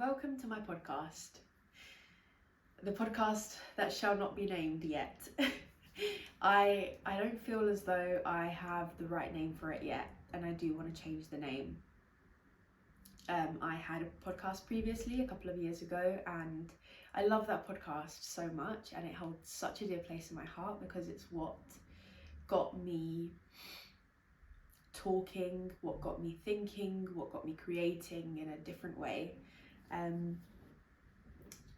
Welcome to my podcast, the podcast that shall not be named yet. I don't feel as though I have the right name for it yet, and I do want to change the name. I had a podcast previously a couple of years ago, and I love that podcast so much, and it holds such a dear place in my heart because it's what got me talking, what got me thinking, what got me creating in a different way.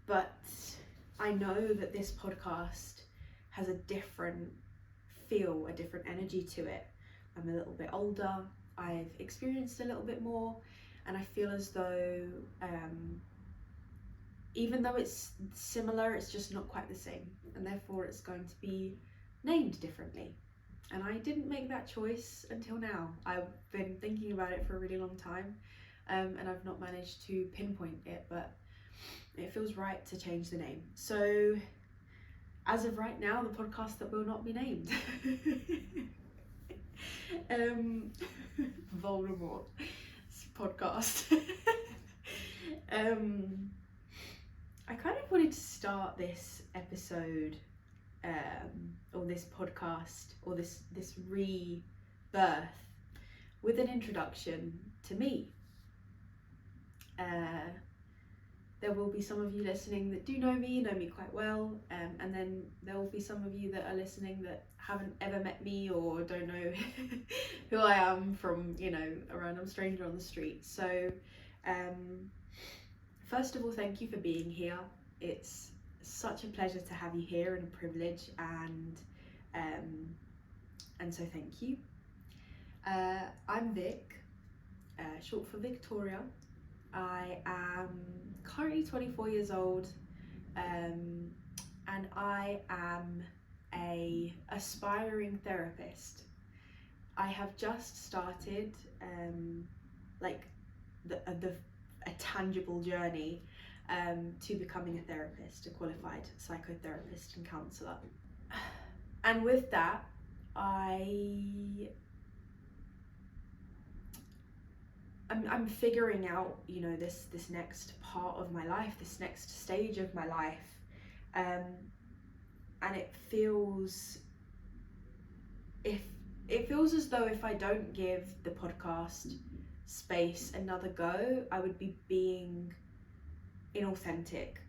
But I know that this podcast has a different feel, a different energy to it. I'm a little bit older, I've experienced a little bit more, and I feel as though even though it's similar, it's just not quite the same, and therefore it's going to be named differently. And I didn't make that choice until now. I've been thinking about it for a really long time, and I've not managed to pinpoint it, but it feels right to change the name. So as of right now, the podcast that will not be named. Voldemort podcast. I kind of wanted to start this episode or this podcast or this rebirth with an introduction to me. There will be some of you listening that do know me quite well, and then there will be some of you that are listening that haven't ever met me or don't know who I am from, a random stranger on the street. So first of all, thank you for being here. It's such a pleasure to have you here and a privilege, and so thank you. I'm Vic, short for Victoria. I am currently 24 years old, and I am a aspiring therapist. I have just started a tangible journey to becoming a therapist, a qualified psychotherapist and counsellor. And with that, I'm figuring out, this next part of my life, this next stage of my life, and it feels as though if I don't give the podcast space another go, I would be being inauthentic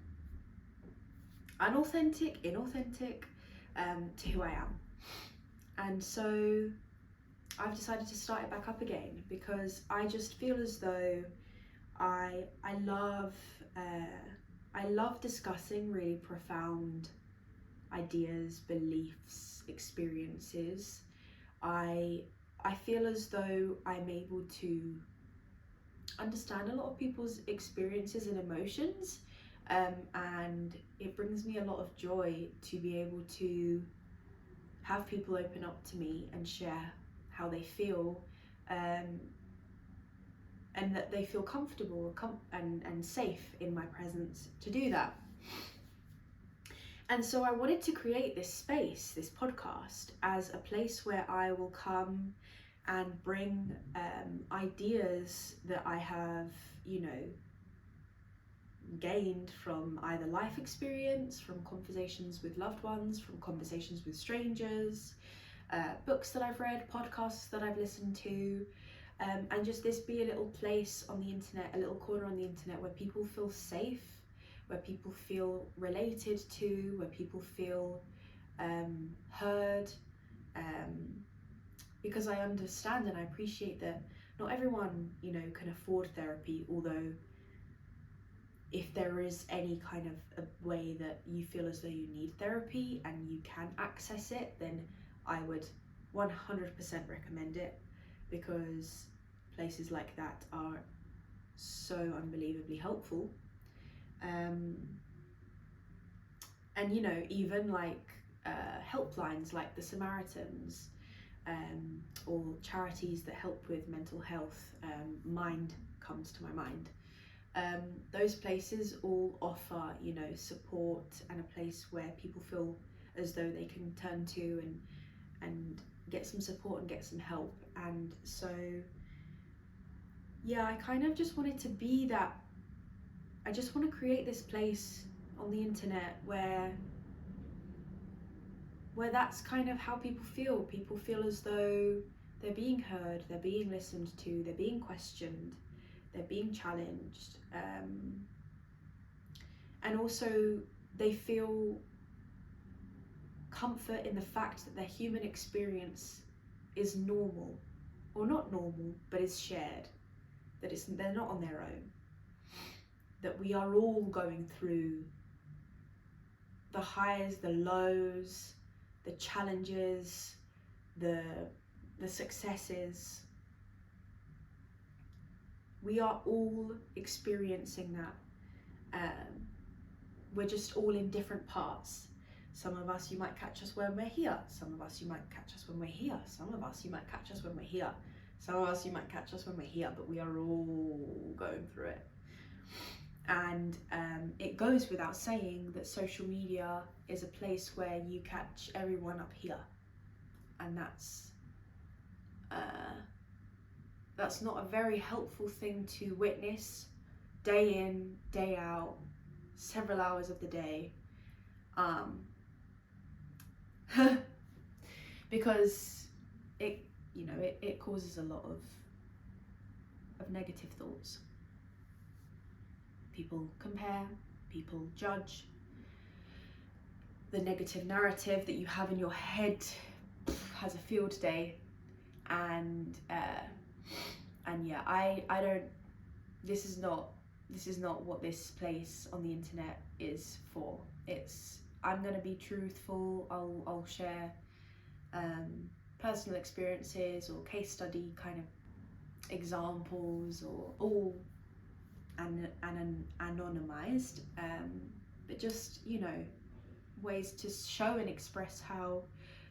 to who I am. And so I've decided to start it back up again because I just feel as though I love discussing really profound ideas, beliefs, experiences. I feel as though I'm able to understand a lot of people's experiences and emotions, and it brings me a lot of joy to be able to have people open up to me and share how they feel, and that they feel comfortable and safe in my presence to do that. And so I wanted to create this space, this podcast, as a place where I will come and bring ideas that I have, gained from either life experience, from conversations with loved ones, from conversations with strangers, books that I've read, podcasts that I've listened to, and just this be a little place on the internet, a little corner on the internet where people feel safe, where people feel related to, where people feel heard, because I understand and I appreciate that not everyone, can afford therapy, although if there is any kind of a way that you feel as though you need therapy and you can access it, then I would 100% recommend it, because places like that are so unbelievably helpful. And even like helplines like the Samaritans, or charities that help with mental health, Mind comes to my mind. Those places all offer, support and a place where people feel as though they can turn to and get some support and get some help. And so, yeah, I kind of just wanted to be that I just want to create this place on the internet where that's kind of how people feel. People feel as though they're being heard, they're being listened to, they're being questioned, they're being challenged, and also they feel comfort in the fact that their human experience is normal, or not normal, but is shared, that they're not on their own, that we are all going through the highs, the lows, the challenges, the successes. We are all experiencing that. We're just all in different parts. Some of us, you might catch us when we're here. Some of us, you might catch us when we're here. Some of us, you might catch us when we're here. Some of us, you might catch us when we're here, but we are all going through it. And it goes without saying that social media is a place where you catch everyone up here. And that's not a very helpful thing to witness day in, day out, several hours of the day. Because it causes a lot of negative thoughts. People compare, people judge. The negative narrative that you have in your head has a field day, and yeah, I don't. This is not what this place on the internet is for. I'm gonna be truthful. I'll share personal experiences or case study kind of examples, or all anonymized, but just ways to show and express how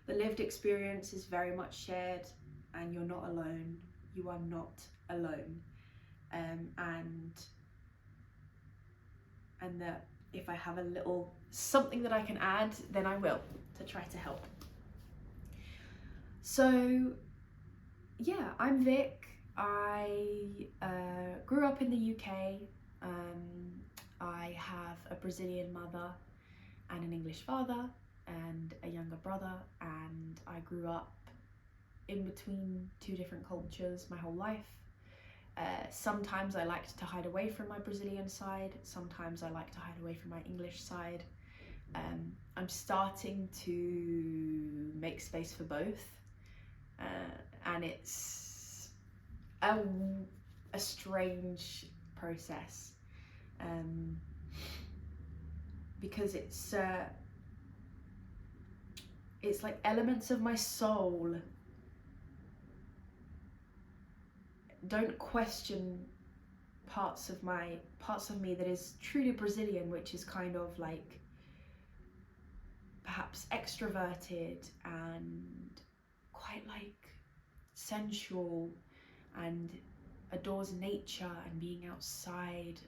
the lived experience is very much shared, and you're not alone. You are not alone, and that if I have a little something that I can add, then I will, to try to help. So yeah, I'm Vic. I grew up in the UK. I have a Brazilian mother and an English father and a younger brother, and I grew up in between two different cultures my whole life. Sometimes I liked to hide away from my Brazilian side, sometimes I like to hide away from my English side. I'm starting to make space for both, and it's a strange process, because it's like elements of my soul don't question parts of me that is truly Brazilian, which is kind of like perhaps extroverted and quite like sensual, and adores nature and being outside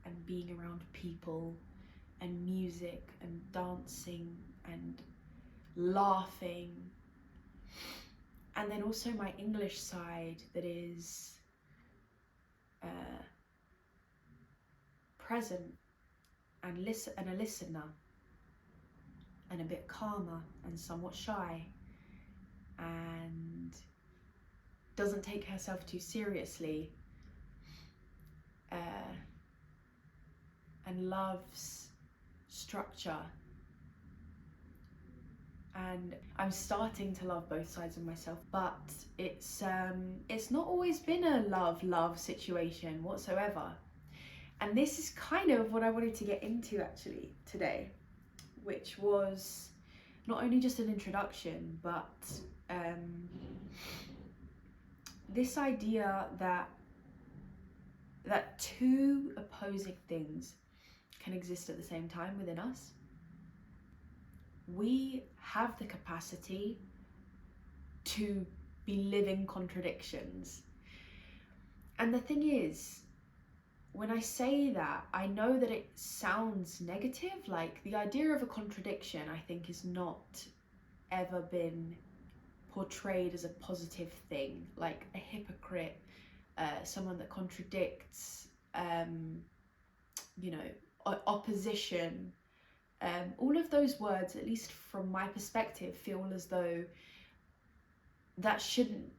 and being around people and music and dancing and laughing. And then also my English side that is present and a listener, and a bit calmer and somewhat shy, and doesn't take herself too seriously, and loves structure. And I'm starting to love both sides of myself, but it's not always been a love situation whatsoever. And this is kind of what I wanted to get into actually today, which was not only just an introduction, but this idea that two opposing things can exist at the same time within us. We have the capacity to be living contradictions. And the thing is, when I say that, I know that it sounds negative. Like, the idea of a contradiction, I think, has not ever been portrayed as a positive thing. Like a hypocrite, someone that contradicts you know, opposition, all of those words, at least from my perspective, feel as though that shouldn't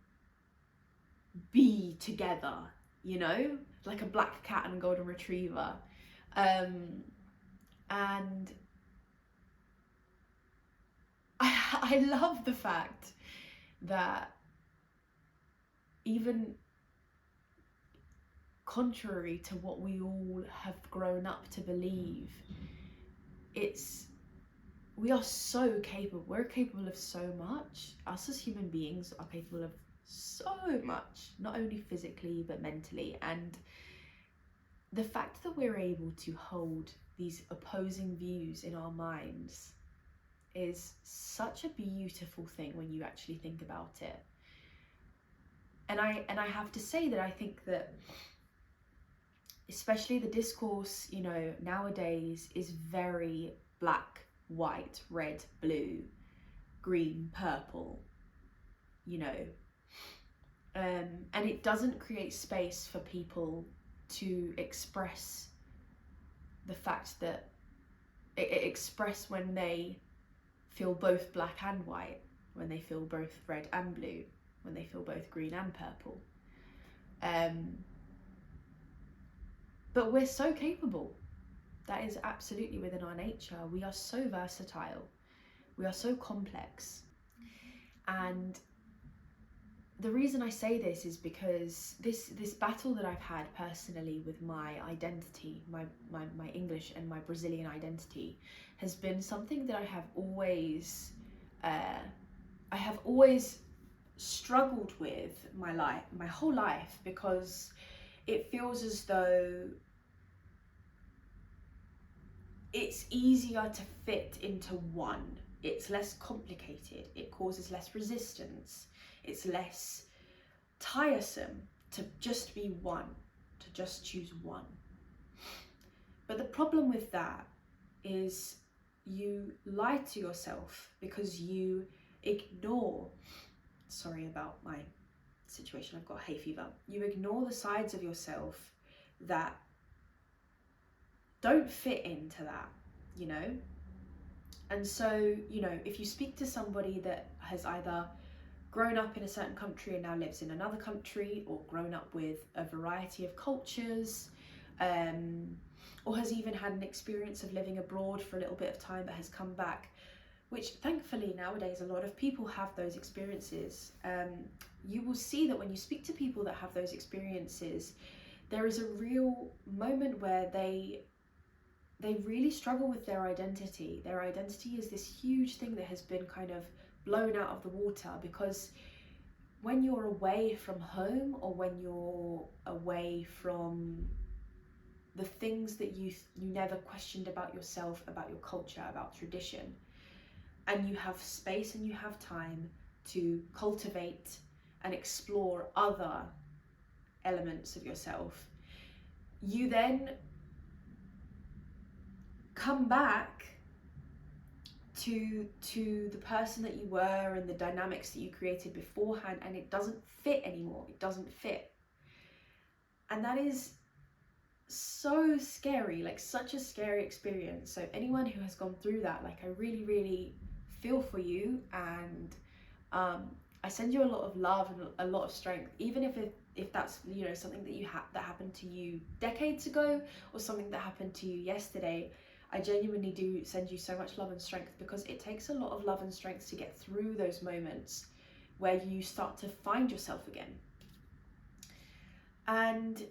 be together, you know, like a black cat and a golden retriever. And I love the fact that even contrary to what we all have grown up to believe, we are so capable. We're capable of so much. Us as human beings are capable of so much, not only physically but mentally. And the fact that we're able to hold these opposing views in our minds is such a beautiful thing when you actually think about it. And I have to say that I think that especially the discourse, you know, nowadays is very black, white, red, blue, green, purple, you know, and it doesn't create space for people to express the fact that express when they feel both black and white, when they feel both red and blue, when they feel both green and purple. But we're so capable. That is absolutely within our nature. We are so versatile. We are so complex. And the reason I say this is because this battle that I've had personally with my identity, my English and my Brazilian identity, has been something that I have always struggled with my whole life, because it feels as though it's easier to fit into one. It's less complicated. It causes less resistance. It's less tiresome to just be one, to just choose one. But the problem with that is you lie to yourself because you ignore, sorry about my situation, I've got hay fever. You ignore the sides of yourself that don't fit into that, you know? And so, you know, if you speak to somebody that has either grown up in a certain country and now lives in another country, or grown up with a variety of cultures, or has even had an experience of living abroad for a little bit of time but has come back, which thankfully nowadays a lot of people have those experiences, you will see that when you speak to people that have those experiences, there is a real moment where they really struggle with their identity. Their identity is this huge thing that has been kind of blown out of the water, because when you're away from home, or when you're away from the things that you never questioned about yourself, about your culture, about tradition, and you have space and you have time to cultivate and explore other elements of yourself, you then come back to the person that you were and the dynamics that you created beforehand, and it doesn't fit anymore. It doesn't fit. And that is so scary, like such a scary experience. So anyone who has gone through that, like, I really, really feel for you, and I send you a lot of love and a lot of strength, even if that's, you know, something that that happened to you decades ago, or something that happened to you yesterday. I genuinely do send you so much love and strength, because it takes a lot of love and strength to get through those moments where you start to find yourself again. And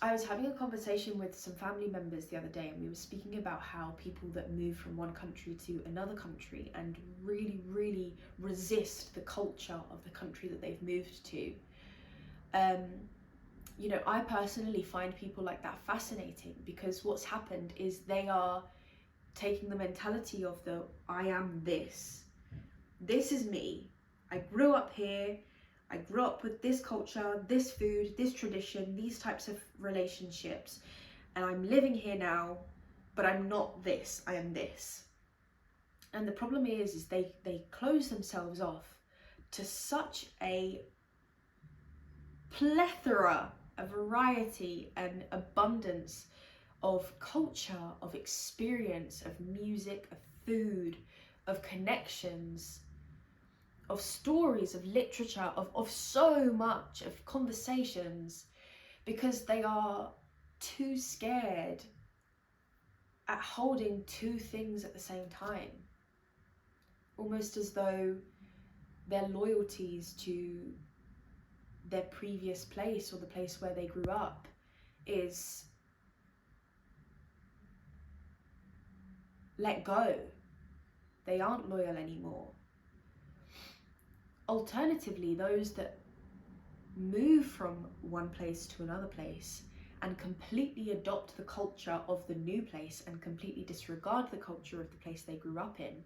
I was having a conversation with some family members the other day, and we were speaking about how people that move from one country to another country and really, really resist the culture of the country that they've moved to. You know, I personally find people like that fascinating, because what's happened is they are taking the mentality of the I am this is me, I grew up here, I grew up with this culture, this food, this tradition, these types of relationships, and I'm living here now, but I'm not this, I am this. And the problem is they close themselves off to such a plethora a variety and abundance of culture, of experience, of music, of food, of connections, of stories, of literature, of so much, of conversations, because they are too scared at holding two things at the same time. Almost as though their loyalties to their previous place or the place where they grew up is let go. They aren't loyal anymore. Alternatively, those that move from one place to another place and completely adopt the culture of the new place and completely disregard the culture of the place they grew up in,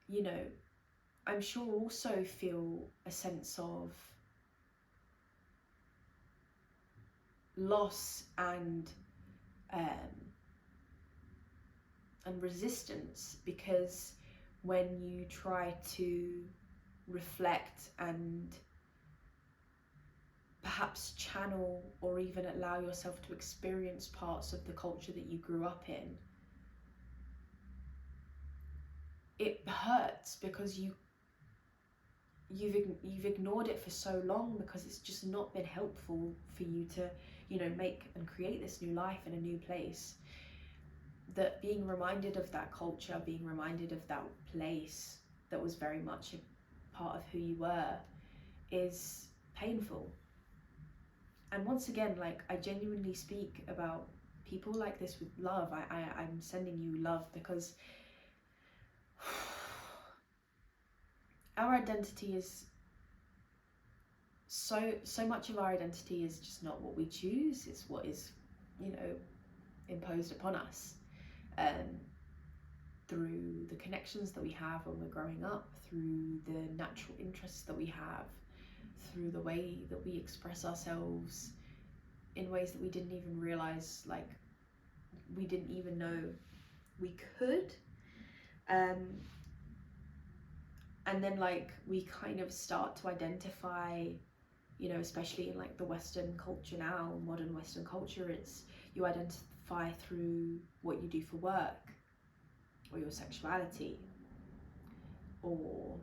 you know, I'm sure also feel a sense of loss and resistance, because when you try to reflect and perhaps channel or even allow yourself to experience parts of the culture that you grew up in, it hurts because you've ignored it for so long, because it's just not been helpful for you to, you know, make and create this new life in a new place. That being reminded of that culture, being reminded of that place that was very much a part of who you were, is painful. And once again, like, I genuinely speak about people like this with love. I'm sending you love, because our identity is so much of our identity is just not what we choose. It's what is, you know, imposed upon us through the connections that we have when we're growing up, through the natural interests that we have, through the way that we express ourselves in ways that we didn't even realize, like, we didn't even know we could. And then, like, we kind of start to identify, you know, especially in like the Western culture now, modern Western culture, it's you identify through what you do for work, or your sexuality, or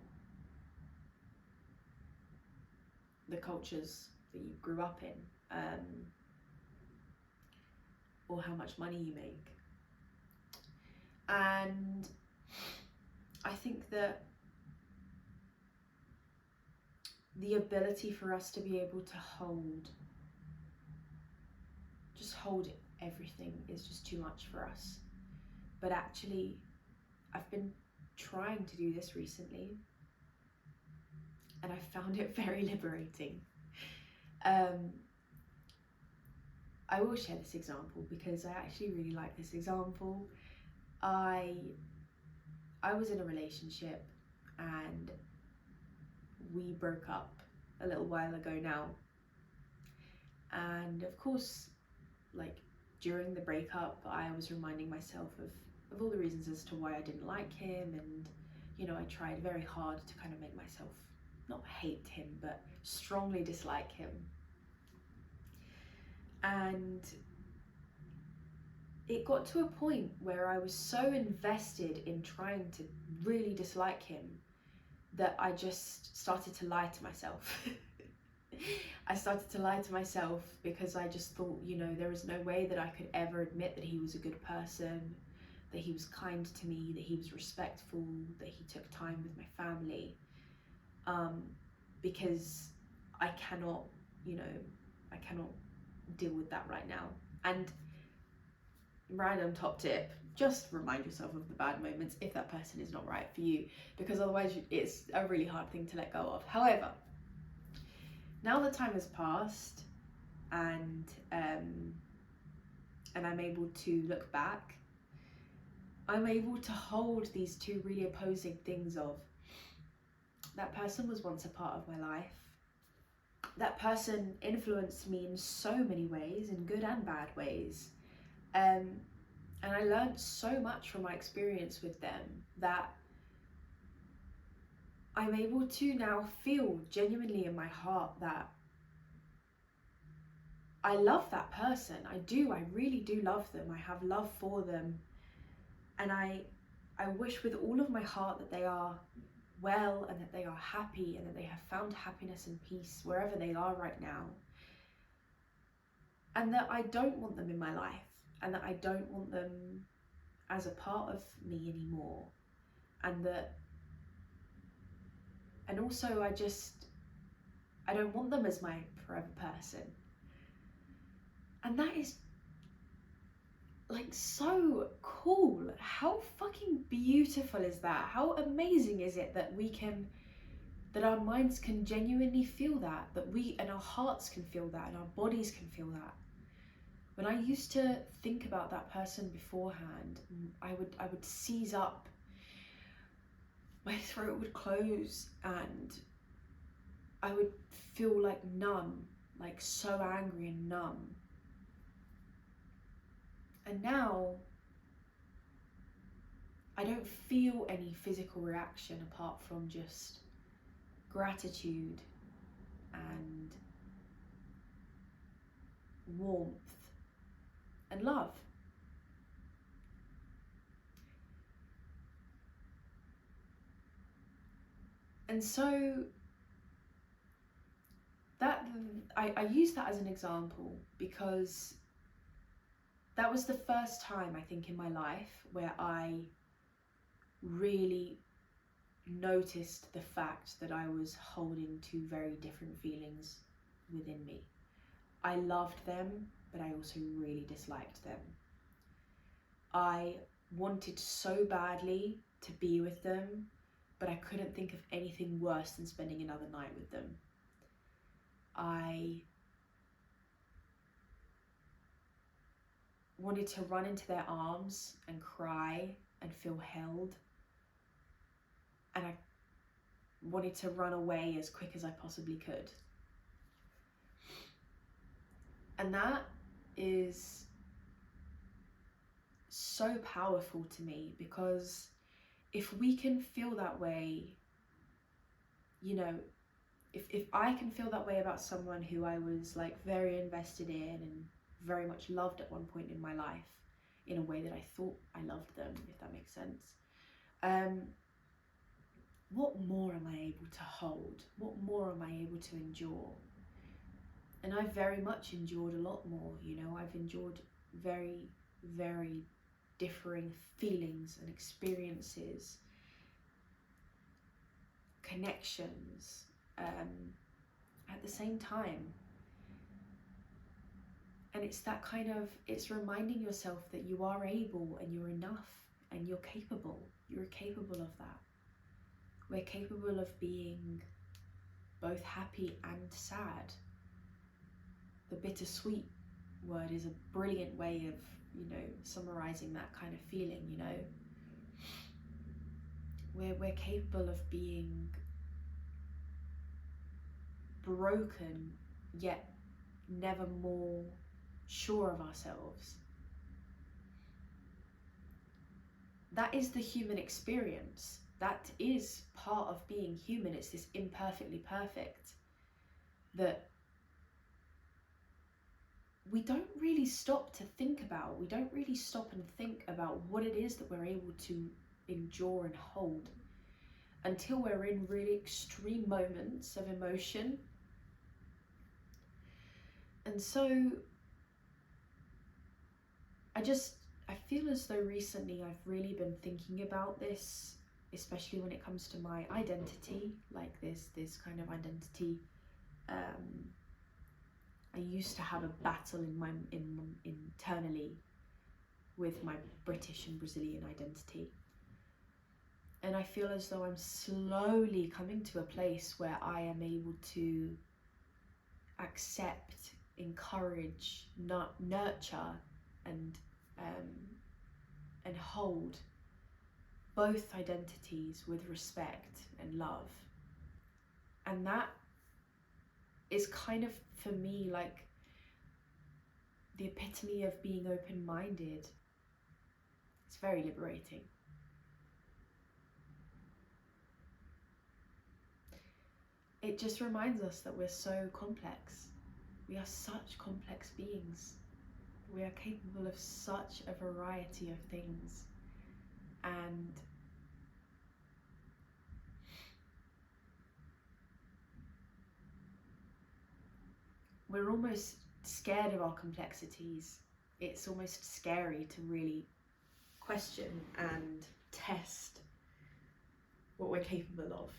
the cultures that you grew up in, or how much money you make. And I think that the ability for us to be able to hold everything is just too much for us. But actually, I've been trying to do this recently, and I found it very liberating. I will share this example because I actually really like this example. I was in a relationship and we broke up a little while ago now. And of course, like, during the breakup, I was reminding myself of all the reasons as to why I didn't like him, and, you know, I tried very hard to kind of make myself not hate him, but strongly dislike him. And it got to a point where I was so invested in trying to really dislike him that I just started to lie to myself. I started to lie to myself because I just thought, you know, there is no way that I could ever admit that he was a good person, that he was kind to me, that he was respectful, that he took time with my family, because I cannot deal with that right now. And random top tip, just remind yourself of the bad moments if that person is not right for you, because otherwise it's a really hard thing to let go of. However, now that time has passed and I'm able to look back, I'm able to hold these two really opposing things of, that person was once a part of my life. That person influenced me in so many ways, in good and bad ways. And I learned so much from my experience with them that I'm able to now feel genuinely in my heart that I love that person. I really do love them. I have love for them. And I wish with all of my heart that they are well and that they are happy and that they have found happiness and peace wherever they are right now. And that I don't want them in my life, and that I don't want them as a part of me anymore. And also I don't want them as my forever person. And that is like so cool. How fucking beautiful is that? How amazing is it that that our minds can genuinely feel that we and our hearts can feel that and our bodies can feel that. When I used to think about that person beforehand, I would seize up, my throat would close, and I would feel like numb, like so angry and numb. And now I don't feel any physical reaction apart from just gratitude and warmth and love. And so that I use that as an example because that was the first time, I think, in my life where I really noticed the fact that I was holding two very different feelings within me. I loved them, but I also really disliked them. I wanted so badly to be with them, but I couldn't think of anything worse than spending another night with them. I wanted to run into their arms and cry and feel held. And I wanted to run away as quick as I possibly could. And that is so powerful to me, because if we can feel that way, you know, if I can feel that way about someone who I was like very invested in and very much loved at one point in my life, in a way that I thought I loved them, if that makes sense, what more am I able to hold? What more am I able to endure? And I've very much endured a lot more, you know. I've endured very, very differing feelings and experiences, connections, at the same time. And it's that kind of, it's reminding yourself that you are able and you're enough and you're capable. You're capable of that. We're capable of being both happy and sad. The bittersweet word is a brilliant way of, you know, summarizing that kind of feeling, you know. We're capable of being broken, yet never more sure of ourselves. That is the human experience. That is part of being human. It's this imperfectly perfect that we don't really stop to think about. We don't really stop and think about what it is that we're able to endure and hold until we're in really extreme moments of emotion. And so I feel as though recently I've really been thinking about this, especially when it comes to my identity, like this kind of identity. I used to have a battle internally with my British and Brazilian identity. And I feel as though I'm slowly coming to a place where I am able to accept, encourage, nurture, and hold both identities with respect and love. And that is kind of, for me, like the epitome of being open-minded. It's very liberating. It just reminds us that we're so complex We are such complex beings. We are capable of such a variety of things. And we're almost scared of our complexities. It's almost scary to really question and test what we're capable of.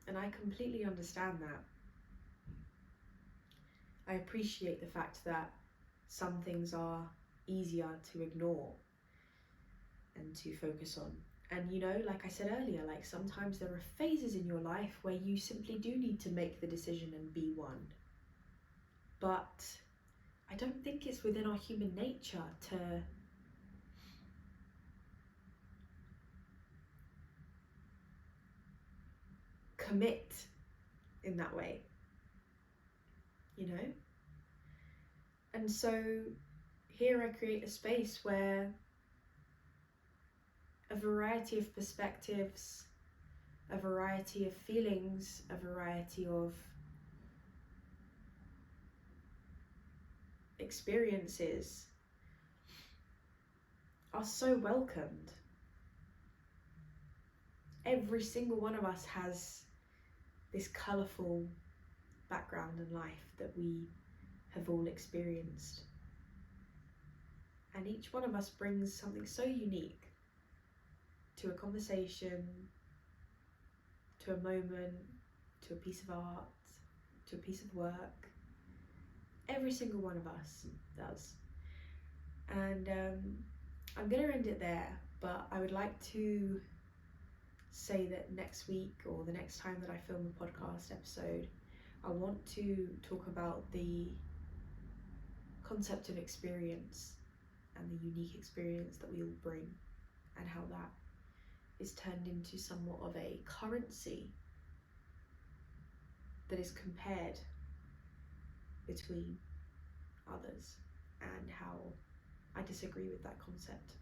And I completely understand that. I appreciate the fact that some things are easier to ignore and to focus on. And you know, like I said earlier, like sometimes there are phases in your life where you simply do need to make the decision and be one. But I don't think it's within our human nature to commit in that way, you know? And so here I create a space where a variety of perspectives, a variety of feelings, a variety of experiences are so welcomed. Every single one of us has this colourful background in life that we have all experienced. And each one of us brings something so unique to a conversation, to a moment, to a piece of art, to a piece of work. Every single one of us does. And I'm going to end it there, but I would like to say that next week or the next time that I film a podcast episode, I want to talk about the concept of experience and the unique experience that we all bring, and how that is turned into somewhat of a currency that is compared between others, and how I disagree with that concept.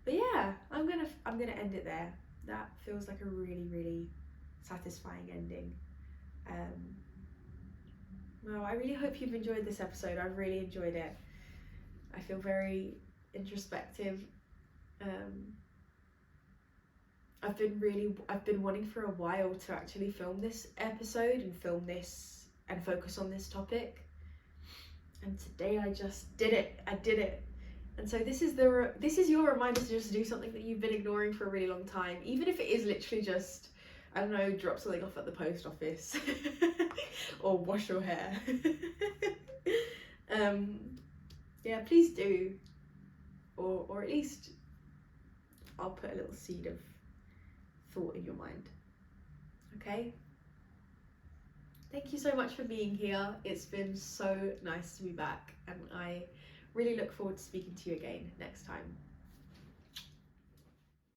But yeah, I'm gonna end it there. That feels like a really satisfying ending. Well, I really hope you've enjoyed this episode. I've really enjoyed it. I feel very introspective. I've been wanting for a while to actually film this episode and film this and focus on this topic. And today I just did it. I did it. And so this is your reminder to just do something that you've been ignoring for a really long time, even if it is literally just, I don't know, drop something off at the post office or wash your hair. Yeah, please do, or at least I'll put a little seed of thought in your mind. Okay? Thank you so much for being here. It's been so nice to be back, and I really look forward to speaking to you again next time.